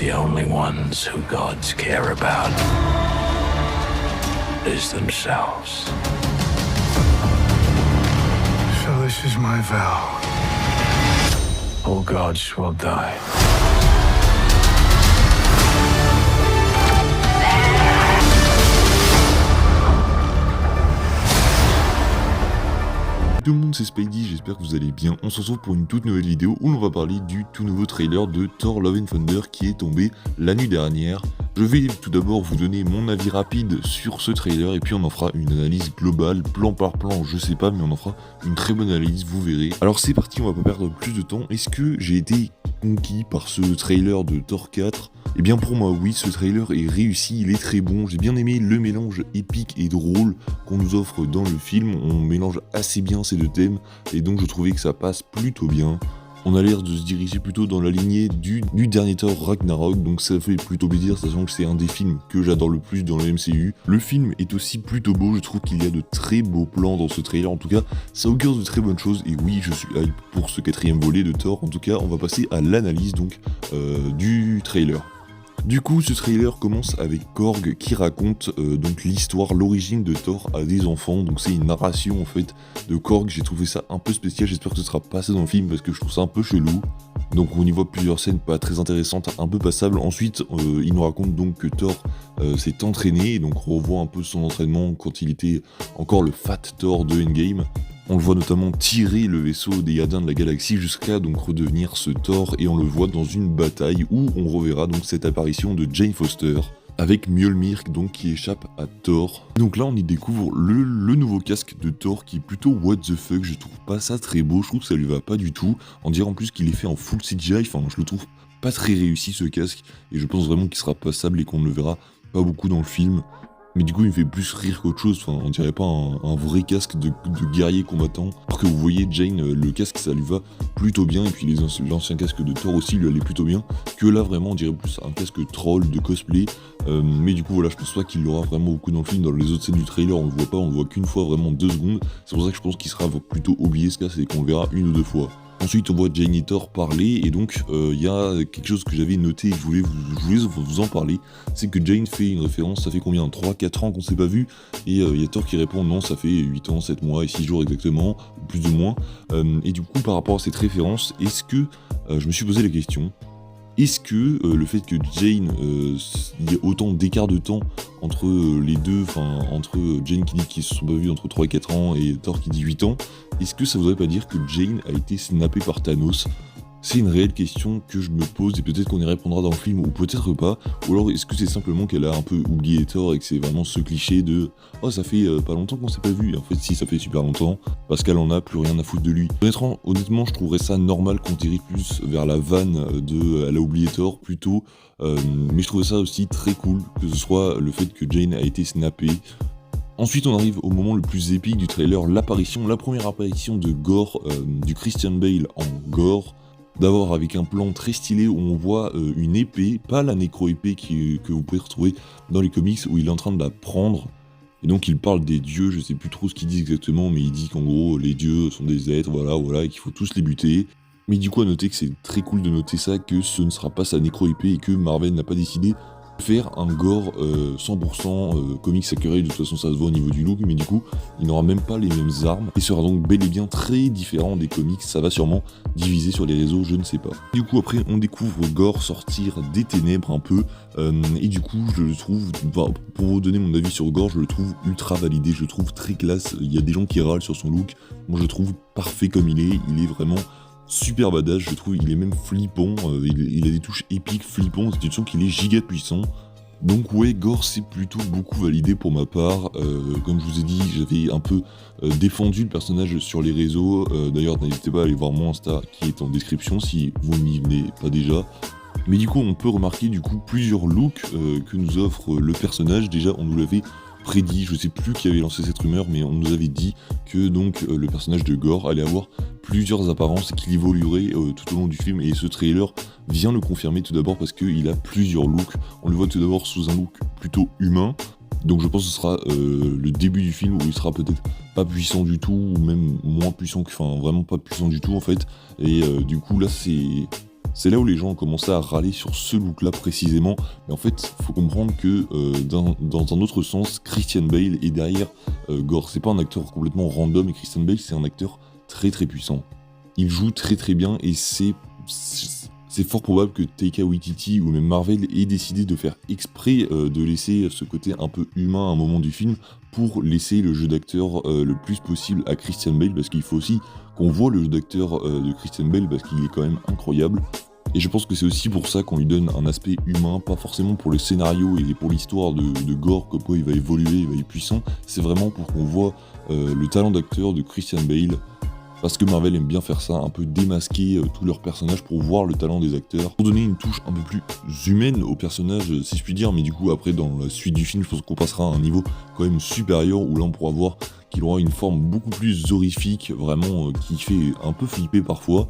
the only ones who gods care about is themselves. So this is my vow. All gods will die. Tout le monde, c'est Spidey, j'espère que vous allez bien. On se retrouve pour une toute nouvelle vidéo où l'on va parler du tout nouveau trailer de Thor Love and Thunder qui est tombé la nuit dernière. Je vais tout d'abord vous donner mon avis rapide sur ce trailer et puis on en fera une analyse globale, plan par plan, je sais pas, mais on en fera une très bonne analyse, vous verrez. Alors c'est parti, on va pas perdre plus de temps. Est-ce que j'ai été conquis par ce trailer de Thor 4 ? Eh bien pour moi oui, ce trailer est réussi, il est très bon, j'ai bien aimé le mélange épique et drôle qu'on nous offre dans le film, on mélange assez bien ces deux thèmes et donc je trouvais que ça passe plutôt bien. On a l'air de se diriger plutôt dans la lignée du dernier Thor Ragnarok, donc ça fait plutôt plaisir, sachant que c'est un des films que j'adore le plus dans le MCU. Le film est aussi plutôt beau, je trouve qu'il y a de très beaux plans dans ce trailer, en tout cas ça augure de très bonnes choses, et oui je suis hype pour ce quatrième volet de Thor. En tout cas on va passer à l'analyse donc du trailer. Du coup, ce trailer commence avec Korg qui raconte donc l'histoire, l'origine de Thor à des enfants. Donc c'est une narration en fait de Korg. J'ai trouvé ça un peu spécial. J'espère que ce sera passé dans le film parce que je trouve ça un peu chelou. Donc on y voit plusieurs scènes pas très intéressantes, un peu passables. Ensuite, il nous raconte donc que Thor s'est entraîné. Et donc on revoit un peu son entraînement quand il était encore le Fat Thor de Endgame. On le voit notamment tirer le vaisseau des Gardiens de la Galaxie jusqu'à donc redevenir ce Thor, et on le voit dans une bataille où on reverra donc cette apparition de Jane Foster avec Mjolnir donc qui échappe à Thor. Donc là on y découvre le nouveau casque de Thor qui est plutôt what the fuck, je trouve pas ça très beau, je trouve que ça lui va pas du tout. On dirait en plus qu'il est fait en full CGI, enfin je le trouve pas très réussi ce casque et je pense vraiment qu'il sera passable et qu'on ne le verra pas beaucoup dans le film. Mais du coup il me fait plus rire qu'autre chose, enfin, on dirait pas un vrai casque de guerrier combattant. Alors que vous voyez Jane, le casque ça lui va plutôt bien, et puis l'ancien casque de Thor aussi lui allait plutôt bien. Que là vraiment on dirait plus un casque troll de cosplay. Mais du coup voilà, je pense pas qu'il l'aura vraiment beaucoup dans le film. Dans les autres scènes du trailer on le voit pas, on le voit qu'une fois vraiment 2 secondes. C'est pour ça que je pense qu'il sera plutôt oublié ce casque et qu'on le verra 1 ou 2 fois. Ensuite on voit Jane et Thor parler, et donc il y a quelque chose que j'avais noté et je voulais vous en parler, c'est que Jane fait une référence, ça fait combien, 3-4 ans qu'on s'est pas vu, et il y a Thor qui répond non ça fait 8 ans, 7 mois et 6 jours exactement, plus ou moins, et du coup par rapport à cette référence, est-ce que, je me suis posé la question, est-ce que le fait que Jane, il y ait autant d'écart de temps entre les deux, enfin entre Jane qui dit qu'ils se sont pas vus entre 3 et 4 ans et Thor qui dit 8 ans, est-ce que ça voudrait pas dire que Jane a été snappée par Thanos ? C'est une réelle question que je me pose et peut-être qu'on y répondra dans le film ou peut-être pas. Ou alors est-ce que c'est simplement qu'elle a un peu oublié Thor et que c'est vraiment ce cliché de « Oh ça fait pas longtemps qu'on s'est pas vu ». En fait si, ça fait super longtemps parce qu'elle en a plus rien à foutre de lui. Honnêtement je trouverais ça normal qu'on dirige plus vers la vanne de « Elle a oublié Thor » plutôt. Mais je trouvais ça aussi très cool que ce soit le fait que Jane a été snappée. Ensuite on arrive au moment le plus épique du trailer, la première apparition de Gore, du Christian Bale en Gore. D'abord avec un plan très stylé où on voit une épée, pas la nécro-épée que vous pouvez retrouver dans les comics où il est en train de la prendre. Et donc il parle des dieux, je sais plus trop ce qu'il dit exactement, mais il dit qu'en gros les dieux sont des êtres, voilà, et qu'il faut tous les buter. Mais du coup à noter que c'est très cool de noter ça, que ce ne sera pas sa nécro-épée et que Marvel n'a pas décidé de faire un Gore 100% comics accurate. De toute façon ça se voit au niveau du look, mais du coup il n'aura même pas les mêmes armes et sera donc bel et bien très différent des comics. Ça va sûrement diviser sur les réseaux, je ne sais pas. Du coup après on découvre Gore sortir des ténèbres un peu, et du coup je le trouve, pour vous donner mon avis sur Gore, je le trouve ultra validé, je le trouve très classe. Il y a des gens qui râlent sur son look, moi je le trouve parfait comme il est vraiment super badass, je trouve. Il est même flippant, il a des touches épiques flippantes, tu sens qu'il est giga puissant. Donc ouais, Gore c'est plutôt beaucoup validé pour ma part. Comme je vous ai dit, j'avais un peu défendu le personnage sur les réseaux. D'ailleurs n'hésitez pas à aller voir mon Insta qui est en description si vous n'y venez pas déjà. Mais du coup on peut remarquer du coup plusieurs looks que nous offre le personnage. Déjà on nous l'avait prédit, je sais plus qui avait lancé cette rumeur, mais on nous avait dit que donc le personnage de Gore allait avoir plusieurs apparences, qu'il évoluerait tout au long du film, et ce trailer vient le confirmer tout d'abord parce qu'il a plusieurs looks. On le voit tout d'abord sous un look plutôt humain, donc je pense que ce sera le début du film où il sera peut-être pas puissant du tout, ou même moins puissant, enfin vraiment pas puissant du tout en fait, et du coup là C'est là où les gens ont commencé à râler sur ce look-là précisément. Mais en fait, faut comprendre que dans un autre sens, Christian Bale est derrière Gore. C'est pas un acteur complètement random, et Christian Bale, c'est un acteur très très puissant. Il joue très très bien, et c'est fort probable que Taika Waititi ou même Marvel ait décidé de faire exprès de laisser ce côté un peu humain à un moment du film pour laisser le jeu d'acteur le plus possible à Christian Bale, parce qu'il faut aussi qu'on voit le jeu d'acteur de Christian Bale, parce qu'il est quand même incroyable. Et je pense que c'est aussi pour ça qu'on lui donne un aspect humain, pas forcément pour le scénario et pour l'histoire de Gore, comme quoi il va évoluer, il va être puissant, c'est vraiment pour qu'on voit le talent d'acteur de Christian Bale. Parce que Marvel aime bien faire ça, un peu démasquer tous leurs personnages pour voir le talent des acteurs, pour donner une touche un peu plus humaine aux personnages, si je puis dire. Mais du coup, après, dans la suite du film, je pense qu'on passera à un niveau quand même supérieur, où là on pourra voir qu'il aura une forme beaucoup plus horrifique, vraiment, qui fait un peu flipper parfois.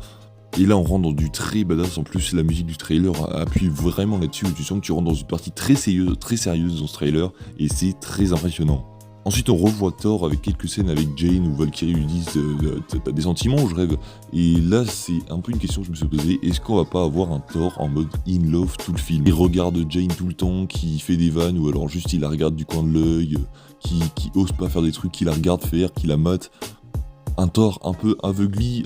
Et là on rentre dans du très badass. En plus la musique du trailer appuie vraiment là-dessus, où tu sens que tu rentres dans une partie très sérieuse dans ce trailer, et c'est très impressionnant. Ensuite on revoit Thor avec quelques scènes avec Jane où Valkyrie lui dit t'as des sentiments ou je rêve? Et là c'est un peu une question que je me suis posée, est-ce qu'on va pas avoir un Thor en mode in love tout le film? Il regarde Jane tout le temps, qui fait des vannes, ou alors juste il la regarde du coin de l'œil, qui ose pas faire des trucs, qui la regarde faire, qui la mate. Un Thor un peu aveuglé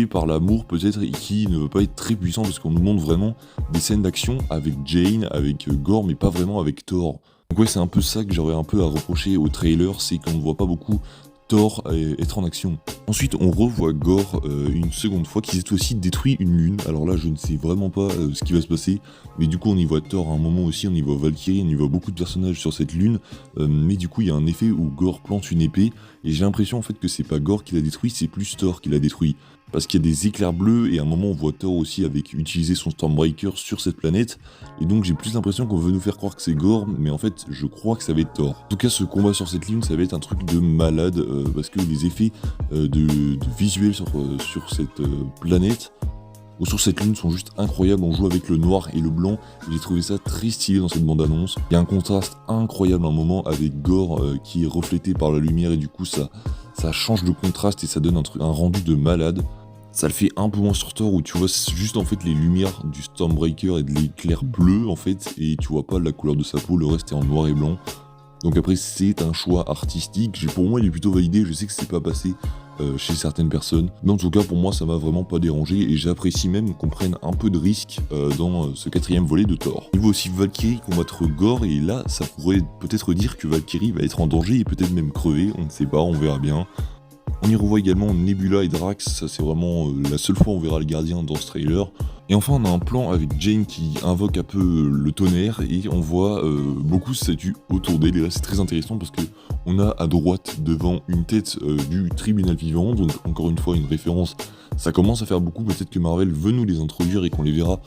par l'amour peut-être, et qui ne veut pas être très puissant, parce qu'on nous montre vraiment des scènes d'action avec Jane, avec Gore, mais pas vraiment avec Thor. Donc ouais, c'est un peu ça que j'aurais un peu à reprocher au trailer, c'est qu'on ne voit pas beaucoup Thor être en action. Ensuite on revoit Gore une seconde fois, qui cette fois-ci détruit une lune. Alors là je ne sais vraiment pas ce qui va se passer, mais du coup on y voit Thor à un moment aussi, on y voit Valkyrie, on y voit beaucoup de personnages sur cette lune, mais du coup il y a un effet où Gore plante une épée, et j'ai l'impression en fait que c'est pas Gore qui l'a détruit, c'est plus Thor qui l'a détruit. Parce qu'il y a des éclairs bleus, et à un moment on voit Thor aussi avec utiliser son Stormbreaker sur cette planète, et donc j'ai plus l'impression qu'on veut nous faire croire que c'est Gore, mais en fait je crois que ça va être Thor. En tout cas ce combat sur cette lune, ça va être un truc de malade, parce que les effets de visuels sur cette planète, ou sur cette lune, sont juste incroyables. On joue avec le noir et le blanc, et j'ai trouvé ça très stylé dans cette bande-annonce. Il y a un contraste incroyable à un moment avec Gore qui est reflété par la lumière, et du coup ça change de contraste et ça donne un rendu de malade. Ça le fait un peu moins sur Thor, où tu vois juste en fait les lumières du Stormbreaker et de l'éclair bleu en fait, et tu vois pas la couleur de sa peau, le reste est en noir et blanc. Donc après c'est un choix artistique, pour moi il est plutôt validé, je sais que c'est pas passé chez certaines personnes, mais en tout cas pour moi ça m'a vraiment pas dérangé, et j'apprécie même qu'on prenne un peu de risque dans ce quatrième volet de Thor. Il voit aussi Valkyrie combattre Gore, et là ça pourrait peut-être dire que Valkyrie va être en danger et peut-être même crever, on ne sait pas, on verra bien. On y revoit également Nebula et Drax, ça c'est vraiment la seule fois où on verra le gardien dans ce trailer. Et enfin on a un plan avec Jane qui invoque un peu le tonnerre, et on voit beaucoup de statues autour d'elle, et là c'est très intéressant parce que on a à droite devant une tête du tribunal vivant, donc encore une fois une référence. Ça commence à faire beaucoup, peut-être que Marvel veut nous les introduire et qu'on les verra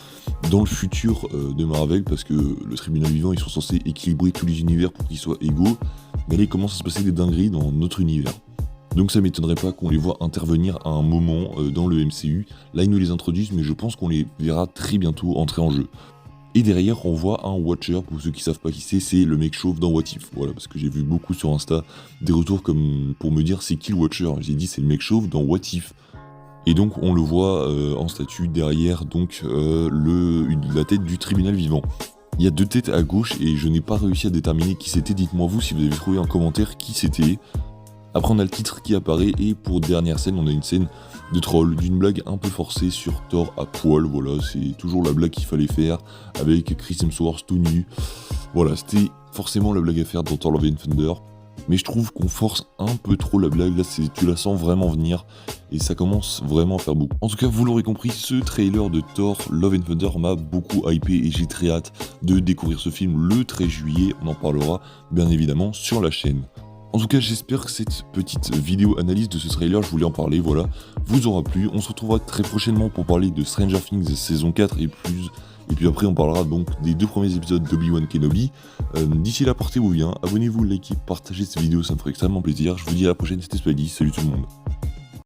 dans le futur de Marvel, parce que le tribunal vivant ils sont censés équilibrer tous les univers pour qu'ils soient égaux, mais là il commence à se passer des dingueries dans notre univers. Donc ça m'étonnerait pas qu'on les voit intervenir à un moment dans le MCU. Là ils nous les introduisent, mais je pense qu'on les verra très bientôt entrer en jeu. Et derrière on voit un Watcher, pour ceux qui savent pas qui c'est le mec chauve dans What If. Voilà, parce que j'ai vu beaucoup sur Insta des retours comme pour me dire c'est qui le Watcher. J'ai dit c'est le mec chauve dans What If. Et donc on le voit en statue derrière donc la tête du tribunal vivant. Il y a deux têtes à gauche et je n'ai pas réussi à déterminer qui c'était. Dites-moi vous si vous avez trouvé en commentaire qui c'était. Après on a le titre qui apparaît, et pour dernière scène on a une scène de troll, d'une blague un peu forcée sur Thor à poil. Voilà, c'est toujours la blague qu'il fallait faire avec Chris Hemsworth tout nu. Voilà, c'était forcément la blague à faire dans Thor Love and Thunder, mais je trouve qu'on force un peu trop la blague. Là tu la sens vraiment venir, et ça commence vraiment à faire beaucoup. En tout cas vous l'aurez compris, ce trailer de Thor Love and Thunder m'a beaucoup hypé, et j'ai très hâte de découvrir ce film le 13 juillet, on en parlera bien évidemment sur la chaîne. En tout cas, j'espère que cette petite vidéo analyse de ce trailer, je voulais en parler, voilà, vous aura plu. On se retrouvera très prochainement pour parler de Stranger Things saison 4 et plus. Et puis après, on parlera donc des 2 premiers épisodes d'Obi-Wan Kenobi. D'ici là, portez-vous bien, abonnez-vous, likez, partagez cette vidéo, ça me ferait extrêmement plaisir. Je vous dis à la prochaine, c'était Spidey, salut tout le monde.